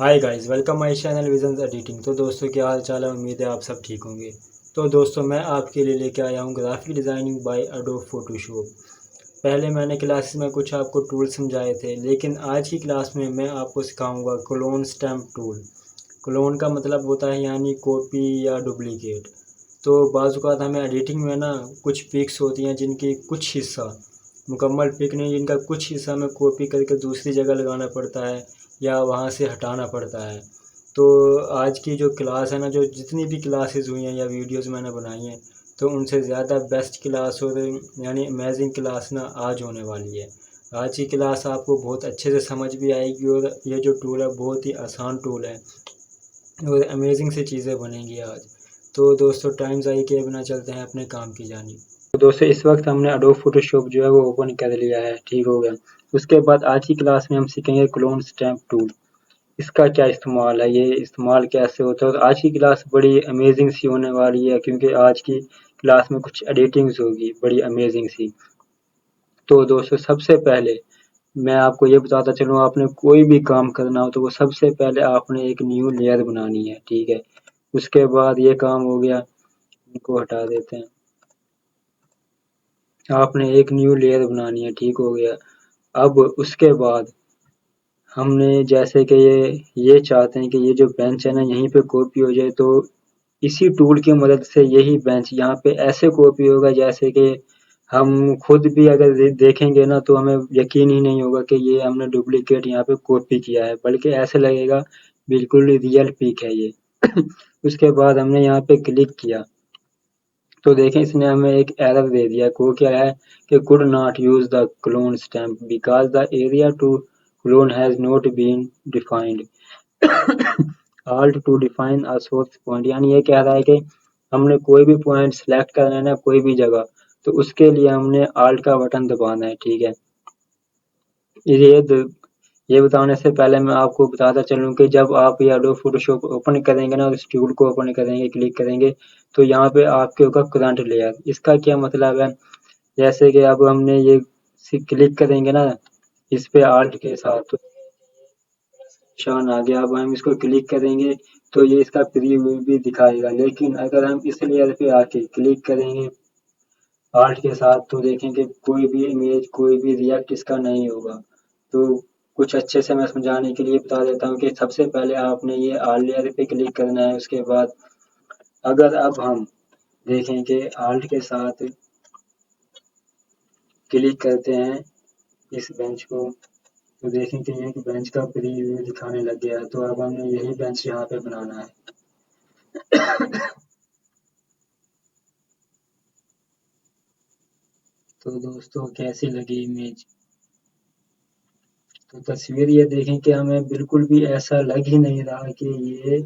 Hi guys, welcome my channel visions editing. तो दोस्तों, क्या हाल चाल है? उम्मीद है आप सब ठीक होंगे। तो दोस्तों, मैं आपके लिए लेके आया हूँ graphic designing by Adobe Photoshop. पहले मैंने क्लासेस में कुछ आपको टूल समझाए थे, लेकिन आज की क्लास में मैं आपको सिखाऊंगा क्लोन स्टैम्प टूल। क्लोन का मतलब होता है यानी कॉपी या डुप्लीकेट। तो बाज़ औक़ात हमें एडिटिंग में ना कुछ पिक्स होती हैं जिनकी कुछ हिस्सा मुकम्मल पिक नहीं, जिनका कुछ हिस्सा हमें कॉपी करके दूसरी जगह लगाना पड़ता है या वहाँ से हटाना पड़ता है। तो आज की जो क्लास है ना, जो जितनी भी क्लासेस हुई हैं या वीडियोस मैंने बनाई हैं, तो उनसे ज़्यादा बेस्ट क्लास और यानी अमेजिंग क्लास ना आज होने वाली है। आज की क्लास आपको बहुत अच्छे से समझ भी आएगी और ये जो टूल है बहुत ही आसान टूल है और अमेजिंग सी चीज़ें बनेंगी आज। तो दोस्तों, टाइम ज़ाया किए बिना चलते हैं अपने काम की जानिब। तो दोस्तों, इस वक्त हमने एडोब फोटोशॉप जो है वो ओपन कर लिया है, ठीक हो गया। उसके बाद आज की क्लास में हम सीखेंगे क्लोन स्टैम्प टूल। इसका क्या इस्तेमाल है, ये इस्तेमाल कैसे होता है। और आज की क्लास बड़ी अमेजिंग सी होने वाली है, क्योंकि आज की क्लास में कुछ एडिटिंग्स होगी बड़ी अमेजिंग सी। तो दोस्तों, सबसे पहले मैं आपको ये बताता चलूँ, आपने कोई भी काम करना हो तो वो सबसे पहले आपने एक न्यू लेयर बनानी है, ठीक है। उसके बाद ये काम हो गया, इनको हटा देते हैं। आपने एक न्यू लेयर बनानी है, ठीक हो गया। अब उसके बाद हमने जैसे कि ये चाहते हैं कि ये जो बेंच है ना यहीं पे कॉपी हो जाए, तो इसी टूल की मदद से यही बेंच यहाँ पे ऐसे कॉपी होगा जैसे कि हम खुद भी अगर देखेंगे ना तो हमें यकीन ही नहीं होगा कि ये हमने डुप्लीकेट यहाँ पे कॉपी किया है, बल्कि ऐसे लगेगा बिल्कुल रियल पिक है ये। उसके बाद हमने यहाँ पे क्लिक किया तो देखें इसने हमें एक एरर दे दिया। वो क्या है कि could not use the clone stamp because the area to clone has not been defined. Alt to define a source point, यानी ये कह रहा है कि हमने कोई भी पॉइंट सेलेक्ट करना है ना, कोई भी जगह, तो उसके लिए हमने ऑल्ट का बटन दबाना है, ठीक है। ये ये बताने से पहले मैं आपको बताता चलूँ कि जब आप ये एडोब फोटोशॉप ओपन करेंगे ना, इस टूल को ओपन करेंगे, क्लिक करेंगे, तो यहाँ पे आपके होगा करंट लेयर। इसका क्या मतलब है, जैसे कि अब हमने ये क्लिक करेंगे ना इस पे ऑल्ट के साथ, तो निशान आ गया। अब हम इसको क्लिक करेंगे तो ये इसका प्रीव्यू भी दिखाएगा, लेकिन अगर हम इस लेयर पे आके क्लिक करेंगे ऑल्ट के साथ तो देखेंगे कोई भी इमेज, कोई भी रिएक्ट इसका नहीं होगा। तो कुछ अच्छे से मैं समझाने के लिए बता देता हूँ कि सबसे पहले आपने ये ऑल लेयर पे क्लिक करना है। उसके बाद अगर अब हम देखें कि ऑल्ट के साथ क्लिक करते हैं इस बेंच को, तो देखें कि एक बेंच का प्रीव्यू दिखाने लग गया है। तो अब हमने यही बेंच यहाँ पे बनाना है। तो दोस्तों, कैसी लगी इमेज? तो तस्वीर ये देखें कि हमें बिल्कुल भी ऐसा लग ही नहीं रहा कि ये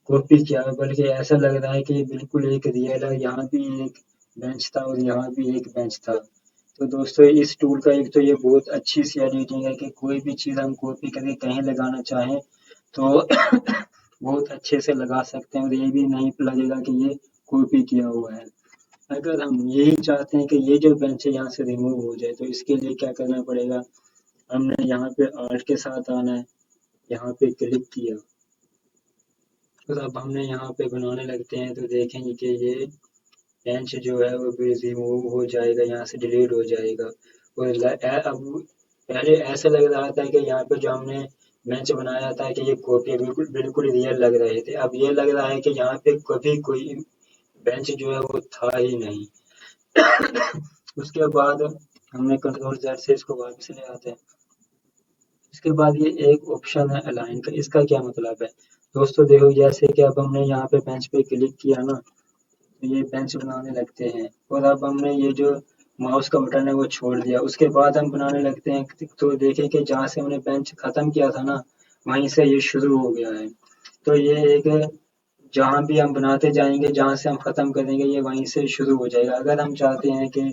कॉपी किया है, बल्कि ऐसा लग रहा है कि ये बिल्कुल एक रियल है। यहाँ भी एक बेंच था और यहाँ भी एक बेंच था। तो दोस्तों, इस टूल का एक तो ये बहुत अच्छी सी एडिटिंग है कि कोई भी चीज़ हम कॉपी करके कहीं लगाना चाहें तो बहुत अच्छे से लगा सकते हैं और ये भी नहीं लगेगा कि ये कॉपी किया हुआ है। अगर हम यही चाहते हैं कि ये जो बेंच है यहाँ से रिमूव हो जाए, तो इसके लिए क्या करना पड़ेगा, हमने यहाँ पे ऑल्ट के साथ आना है, यहाँ पे क्लिक किया, तो अब हमने यहाँ पे बनाने लगते हैं तो देखेंगे कि ये बेंच जो है वो भी रिमूव हो जाएगा, यहाँ से डिलीट हो जाएगा। और अब पहले ऐसा लग रहा था कि यहाँ पे जो हमने बेंच बनाया था कि ये कॉपी बिल्कुल बिल्कुल रियल लग रहे थे। अब ये लग रहा है कि यहाँ पे कभी कोई बेंच जो है वो था ही नहीं। उसके बाद हमने कंट्रोल जेड से इसको वापस ले आते हैं। इसके बाद ये एक ऑप्शन है अलाइन का, इसका क्या मतलब है दोस्तों? देखो, जैसे कि अब हमने यहाँ पे बेंच पे क्लिक किया ना, तो ये बेंच बनाने लगते हैं। और अब हमने ये जो माउस का बटन है वो छोड़ दिया, उसके बाद हम बनाने लगते हैं। तो देखें कि जहाँ से हमने बेंच खत्म किया था ना, वहीं से ये शुरू हो गया है। तो ये एक, जहाँ भी हम बनाते जाएंगे, जहाँ से हम खत्म करेंगे ये वहीं से शुरू हो जाएगा। अगर हम चाहते हैं कि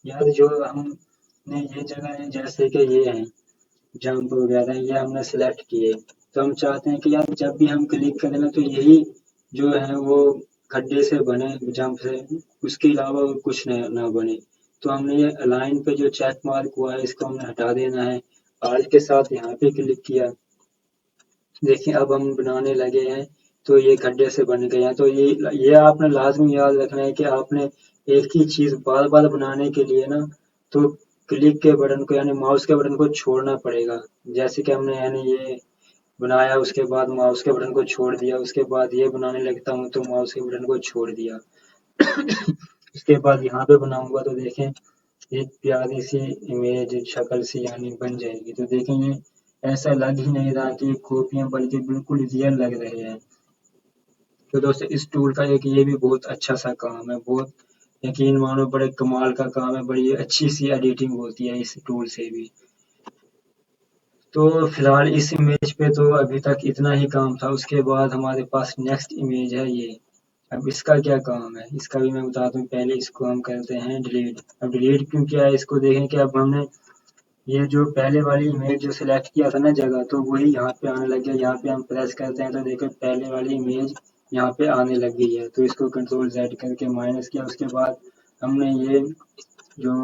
यार जो हमने ये जगह है जैसे कि ये है जंप वगैरह, ये हमने सेलेक्ट किए, तो हम चाहते हैं कि यार जब भी हम क्लिक करें ना तो यही जो है वो खड्डे से बने, जंप से, उसके अलावा और कुछ ना बने। तो हमने ये अलाइन पे जो चेक मार्क हुआ है इसको हमने हटा देना है। ऑल्ट के साथ यहाँ पे क्लिक किया, देखिए अब हम बनाने लगे हैं तो ये गड्ढे से बन गए हैं। तो ये आपने लाजमी याद रखना है कि आपने एक ही चीज़ बार बार बनाने के लिए ना तो क्लिक के बटन को यानी माउस के बटन को छोड़ना पड़ेगा। जैसे कि हमने यानी ये बनाया उसके बाद माउस के बटन को छोड़ दिया, उसके बाद ये बनाने लगता हूँ तो माउस के बटन को छोड़ दिया। उसके बाद यहाँ पे बनाऊंगा तो देखें एक प्यारी सी इमेज शक्ल सी यानी बन जाएगी। तो देखें ये ऐसा लग ही नहीं रहा कि ये कॉपियां बल्कि बिल्कुल रियल लग रहे हैं। तो दोस्तों इस टूल का एक ये भी बहुत अच्छा सा काम है, बहुत यकीन मानो बड़े कमाल का काम है, बड़ी अच्छी सी एडिटिंग होती है इस टूल से भी। तो फिलहाल इस इमेज पे तो अभी तक इतना ही काम था। उसके बाद हमारे पास नेक्स्ट इमेज है ये। अब इसका क्या काम है इसका भी मैं बताता हूँ। पहले इसको हम करते हैं डिलीट। अब डिलीट क्यों किया है इसको देखें कि अब हमने ये जो पहले वाली इमेज जो सिलेक्ट किया था ना जगह, तो वही यहाँ पे आने लग गया। यहाँ पे हम प्रेस करते हैं तो देखो पहले वाली इमेज यहाँ पे आने लग गई है। तो इसको कंट्रोल जेड करके माइनस किया। उसके बाद हमने ये जो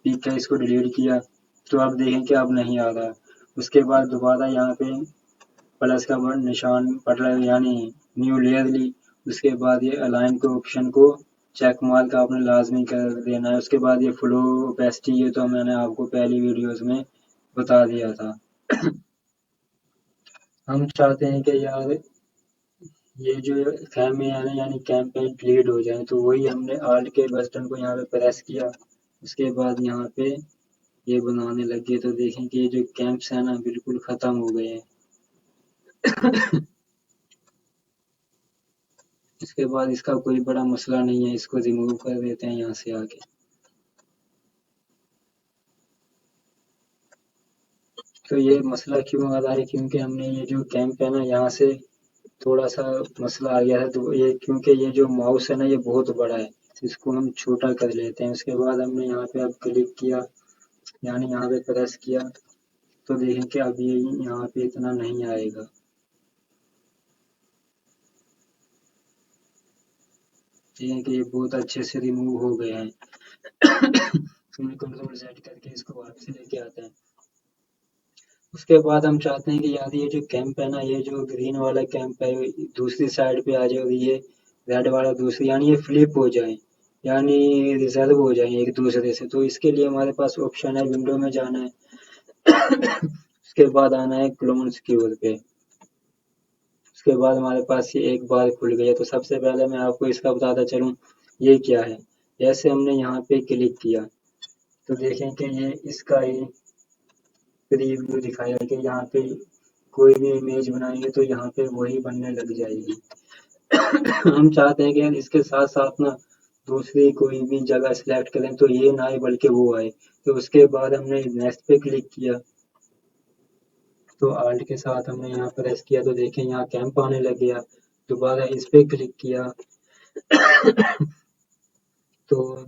पिक है इसको डिलीट किया तो अब देखें कि अब नहीं आ रहा। उसके बाद दोबारा यहाँ पे प्लस का निशान पड़ रहा है यानी न्यू लेयर ली। उसके बाद ये अलाइन के ऑप्शन को चेक मार्क आपने लाजमी कर देना है। उसके बाद ये फ्लो ओपेसिटी ये तो मैंने आपको पहली वीडियोस में बता दिया था। हम चाहते हैं कि यार ये जो कैम है ना यानी कैंपेन डिलीट हो जाए तो वही हमने आल्ट के बटन को यहाँ पे प्रेस किया। उसके बाद यहाँ पे ये बनाने लगे तो देखें कि ये जो कैंप्स है ना बिल्कुल खत्म हो गए हैं। इसके बाद इसका कोई बड़ा मसला नहीं है, इसको रिमूव कर देते हैं यहाँ से आके। तो ये मसला क्यों आ रहा है क्योंकि हमने ये जो कैंप है ना यहाँ से थोड़ा सा मसला आ गया है। तो ये क्योंकि ये जो माउस है ना ये बहुत बड़ा है, इसको हम छोटा कर लेते हैं। उसके बाद हमने यहाँ पे अब क्लिक किया यानी यहाँ पे प्रेस किया तो देखें कि अब ये यहाँ पे इतना नहीं आएगा। देखें कि ये बहुत अच्छे से रिमूव हो गए हैं। कंट्रोल सेट करके इसको वापस लेके आते हैं। उसके बाद हम चाहते हैं कि यार ये जो कैंप है ना ये जो ग्रीन वाला कैंप है दूसरी साइड पे आ जाए और ये रेड वाला दूसरी यानी ये फ्लिप हो जाए यानी रिजर्व हो जाए एक दूसरे से। तो इसके लिए हमारे पास ऑप्शन है विंडो में जाना है। उसके बाद आना है क्लोन सिक्योर पे। उसके बाद हमारे पास ये एक बार खुल गया। तो सबसे पहले मैं आपको इसका बताता चलूँ ये क्या है। जैसे हमने यहाँ पे क्लिक किया तो देखें कि ये इसका ही प्रीव्यू दिखाया कि यहाँ पे कोई भी इमेज बनाएंगे तो यहाँ पे वही बनने लग जाएगी। हम चाहते हैं कि इसके साथ साथ ना दूसरी कोई भी जगह सिलेक्ट करें तो ये ना आए बल्कि वो आए। तो उसके बाद हमने नेक्स्ट पे क्लिक किया तो आल्ट के साथ हमने यहाँ प्रेस किया तो देखें यहाँ कैंप आने लग गया। दोबारा इस पे क्लिक किया तो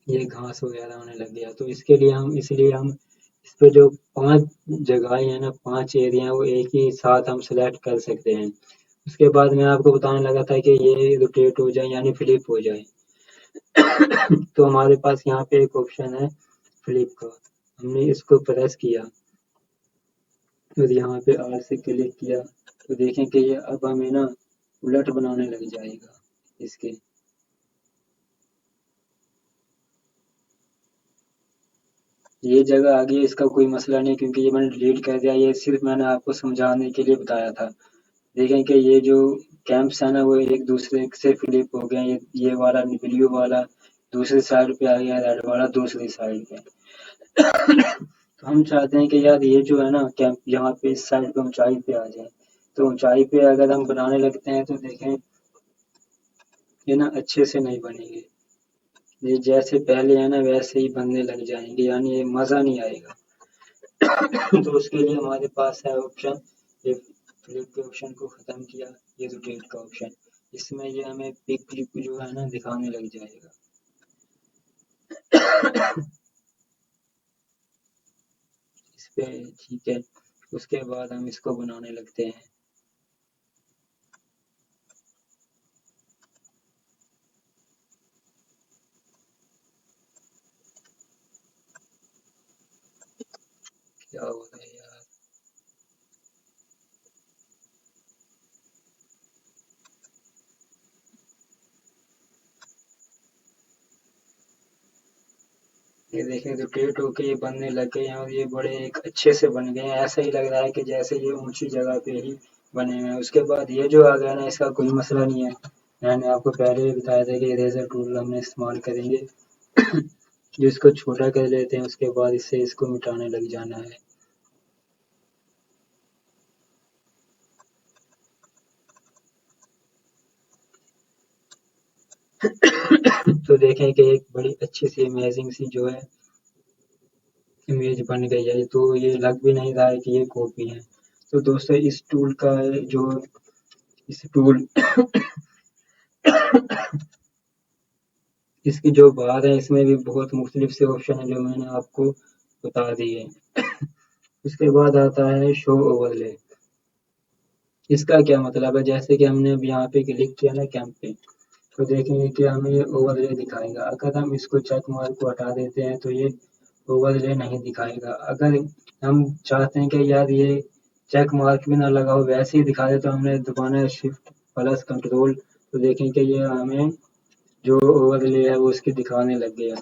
ये घास वगैरह आने लग गया। तो इसके लिए हम इसलिए हम इस पे जो 5 जगहें हैं ना 5 एरिया हैं वो एक ही साथ हम सेलेक्ट कर सकते हैं। उसके बाद मैं आपको बताने लगा था कि ये रोटेट हो जाए यानी फ्लिप हो जाए। तो हमारे पास यहाँ पे एक ऑप्शन है फ्लिप का। हमने इसको प्रेस किया और यहाँ पे आर से क्लिक किया तो देखें कि ये अब हमें ना उलट बनाने लग जाएगा इसके। ये जगह आ गई इसका कोई मसला नहीं क्योंकि ये मैंने डिलीट कर दिया। ये सिर्फ मैंने आपको समझाने के लिए बताया था। देखें कि ये जो कैंप्स है ना वो एक दूसरे से फ्लिप हो गए। ये वाला ब्लू वाला दूसरी साइड पे आ गया, रेड वाला दूसरी साइड पे। तो हम चाहते हैं कि यार ये जो है ना कैंप यहाँ पे इस साइड पे ऊंचाई पे आ जाए। तो ऊंचाई पे अगर हम बनाने लगते हैं तो देखें ये ना अच्छे से नहीं बनेंगे। ये जैसे पहले है ना वैसे ही बनने लग जाएंगे यानी ये मज़ा नहीं आएगा। तो उसके लिए हमारे पास है ऑप्शन ये फ्लिप के ऑप्शन को ख़त्म किया ये रोटेट का ऑप्शन। इसमें ये हमें पिक क्लिप जो है ना दिखाने लग जाएगा। इस पे ठीक है। उसके बाद हम इसको बनाने लगते हैं। क्या हो रहा है यार। ये देखें रोटेट होके ये बनने लग गए हैं और ये बड़े एक अच्छे से बन गए हैं। ऐसा ही लग रहा है कि जैसे ये ऊंची जगह पे ही बने हुए हैं। उसके बाद ये जो आ गया ना, इसका कोई मसला नहीं है। मैंने आपको पहले भी बताया था कि इरेजर टूल हमने इस्तेमाल करेंगे। जो इसको छोटा कर लेते हैं, उसके बाद इससे इसको मिटाने लग जाना है। तो देखें कि एक बड़ी अच्छी सी अमेजिंग सी जो है इमेज बन गई है। तो ये लग भी नहीं रहा है कि ये कॉपी है। तो दोस्तों इस टूल का जो इस टूल इसकी जो बात है, इसमें भी बहुत मुख्तलिफ से ऑप्शन है जो मैंने आपको बता दिए। उसके बाद आता है शो ओवरले। इसका क्या मतलब है, जैसे कि हमने अब यहाँ पे क्लिक किया ना कैंप पे, तो देखेंगे कि हमें ये ओवरले दिखाएगा। अगर हम इसको चेक मार्क को हटा देते हैं तो ये ओवरले नहीं दिखाएगा। अगर हम चाहते हैं कि यार ये चेक मार्क भी ना लगा हो, वैसे ही दिखा दे, तो हमने दबाना है शिफ्ट प्लस कंट्रोल। तो देखें कि ये हमें जो ओवरले है वो उसकी दिखाने लग गया।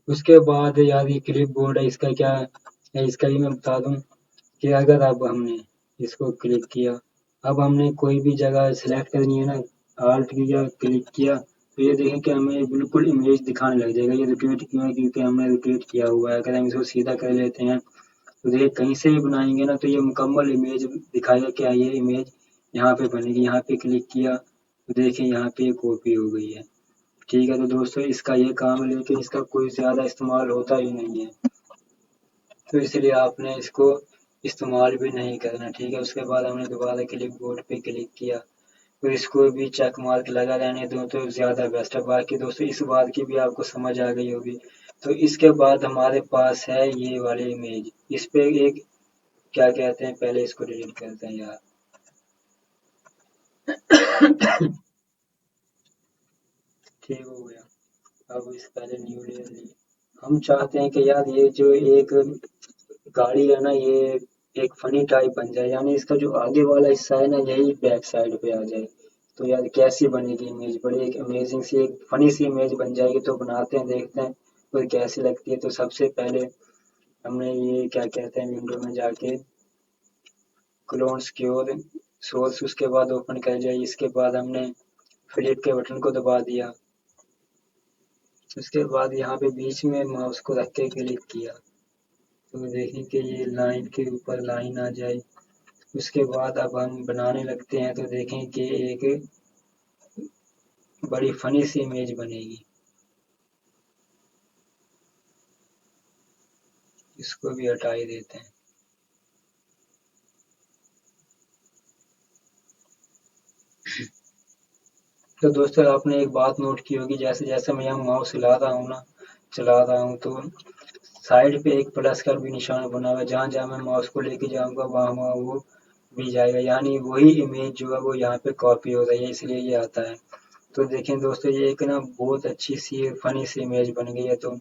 उसके बाद यार ये क्लिप बोर्ड है, इसका क्या है, इसका ही मैं बता दूं कि अगर अब हमने इसको क्लिक किया, अब हमने कोई भी जगह सिलेक्ट करनी है ना, आल्ट किया क्लिक किया, तो ये देखें कि हमें बिल्कुल इमेज दिखाने लग जाएगा। ये रोटेट क्यों है, क्योंकि हमने रोटेट किया हुआ है। अगर हम इसको सीधा कर लेते हैं तो देखिए कहीं से भी बनाएंगे ना, तो ये मुकम्मल इमेज दिखाएगा कि ये इमेज यहाँ पे बनेगी। यहाँ पे क्लिक किया तो देखिए यहाँ पे कॉपी हो गई है। ठीक है, तो दोस्तों इसका ये काम है, लेकिन इसका कोई ज़्यादा इस्तेमाल होता ही नहीं है, तो इसलिए आपने इसको इस्तेमाल भी नहीं करना। ठीक है, उसके बाद हमने दोबारा क्लिप बोर्ड पे क्लिक किया, तो इसको भी चेक मार्क लगा रहने दो तो ज़्यादा बेस्ट है। बाकी दोस्तों इस बात की भी आपको समझ आ गई होगी। तो इसके बाद हमारे पास है ये वाली इमेज। इस पे एक क्या कहते हैं, पहले इसको डिलीट करते हैं यार। ठीक हो गया। अब इस पहले न्यू लेयर ली। हम चाहते हैं कि यार ये जो एक गाड़ी है ना, ये एक फनी टाइप बन जाए, यानी इसका जो आगे वाला हिस्सा है ना यही बैक साइड पे आ जाए। तो यार कैसी बनेगी इमेज, बड़ी एक अमेजिंग सी एक फनी सी इमेज बन जाएगी। तो बनाते हैं, देखते हैं और कैसी लगती है। तो सबसे पहले हमने ये क्या कहते हैं, विंडो में जाके क्लोन सिक्योर सोर्स, उसके बाद ओपन कर जाए। इसके बाद हमने फ्लिप के बटन को दबा दिया। उसके बाद यहाँ पे बीच में माउस को रख के क्लिक किया, तो देखें कि ये लाइन के ऊपर लाइन आ जाए। उसके बाद अब हम बनाने लगते हैं, तो देखें कि एक बड़ी फनी सी इमेज बनेगी। इसको भी हटा ही देते हैं। तो दोस्तों आपने एक बात नोट की होगी, जैसे जैसे मैं यहाँ माउस हिला रहा हूँ ना, चला रहा हूँ, तो साइड पे एक प्लस का भी निशान बना हुआ है। जहाँ जहाँ मैं माउस को लेके जाऊँगा वहाँ वहाँ वो भी जाएगा, यानी वही इमेज जो है वो यहाँ पे कॉपी हो रही है, इसलिए ये आता है। तो देखें दोस्तों ये एक ना बहुत अच्छी सी फनी सी इमेज बन गई है। तो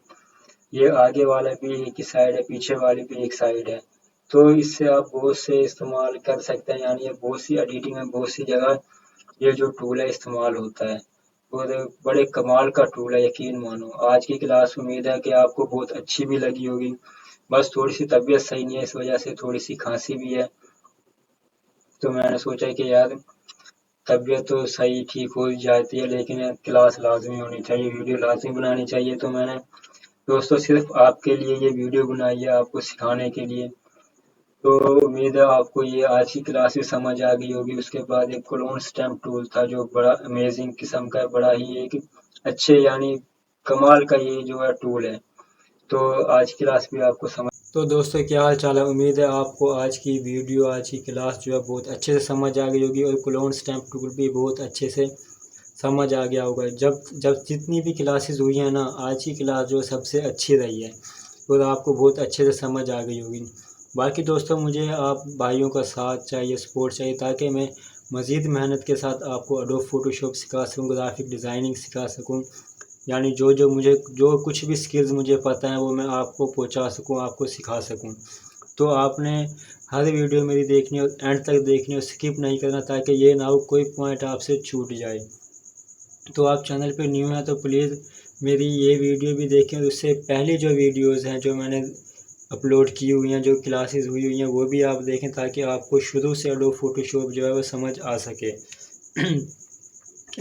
ये आगे वाला भी एक ही साइड है, पीछे वाली भी एक साइड है। तो इससे आप बहुत से इस्तेमाल कर सकते हैं, यानी ये बहुत सी एडिटिंग में बहुत सी जगह ये जो टूल है इस्तेमाल होता है, और बड़े कमाल का टूल है, यकीन मानो। आज की क्लास उम्मीद है कि आपको बहुत अच्छी भी लगी होगी। बस थोड़ी सी तबीयत सही नहीं है, इस वजह से थोड़ी सी खांसी भी है। तो मैंने सोचा कि यार तबीयत तो सही ठीक हो जाती है, लेकिन क्लास लाजमी होनी चाहिए, वीडियो लाजमी बनानी चाहिए। तो मैंने दोस्तों सिर्फ आपके लिए ये वीडियो बनाई है, आपको सिखाने के लिए। तो उम्मीद है आपको ये आज की क्लास से समझ आ गई होगी। उसके बाद एक क्लोन स्टैम्प टूल था जो बड़ा अमेजिंग किस्म का, बड़ा ही एक अच्छे यानी कमाल का ये जो है टूल है। तो आज की क्लास भी आपको समझ, तो दोस्तों क्या हाल चाल है, उम्मीद है आपको आज की वीडियो आज की क्लास जो है बहुत अच्छे से समझ आ गई होगी, और क्लोन स्टैम्प टूल भी बहुत अच्छे से समझ आ गया होगा। जब जब जितनी भी क्लासेस हुई हैं ना, आज की क्लास जो सबसे अच्छी रही है, और आपको बहुत अच्छे से समझ आ गई होगी। बाकी दोस्तों मुझे आप भाइयों का साथ चाहिए, सपोर्ट चाहिए, ताकि मैं मज़ीद मेहनत के साथ आपको एडोब फ़ोटोशॉप सिखा सकूँ, ग्राफिक डिज़ाइनिंग सिखा सकूँ, यानी जो जो मुझे जो कुछ भी स्किल्स मुझे पता है वो मैं आपको पहुँचा सकूँ, आपको सिखा सकूँ। तो आपने हर वीडियो मेरी देखनी और एंड तक देखनी और स्किप नहीं करना, ताकि ये ना हो कोई पॉइंट आपसे छूट जाए। तो आप चैनल पे न्यू हैं तो प्लीज़ मेरी ये वीडियो भी देखें और उससे पहले जो वीडियोज़ हैं जो मैंने अपलोड की हुई हैं, जो क्लासेस हुई हुई हैं, वो भी आप देखें ताकि आपको शुरू से एडोब फ़ोटोशॉप जो है वो समझ आ सके।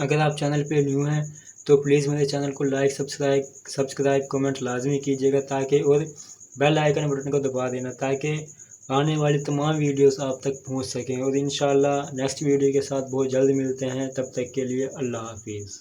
अगर आप चैनल पे न्यू हैं तो प्लीज़ मेरे चैनल को लाइक सब्सक्राइब कमेंट लाजमी कीजिएगा ताकि और बेल आइकन बटन को दबा देना ताकि आने वाली तमाम वीडियोस आप तक पहुंच सकें। और इंशाल्लाह नेक्स्ट वीडियो के साथ बहुत जल्द मिलते हैं। तब तक के लिए अल्लाह हाफिज़।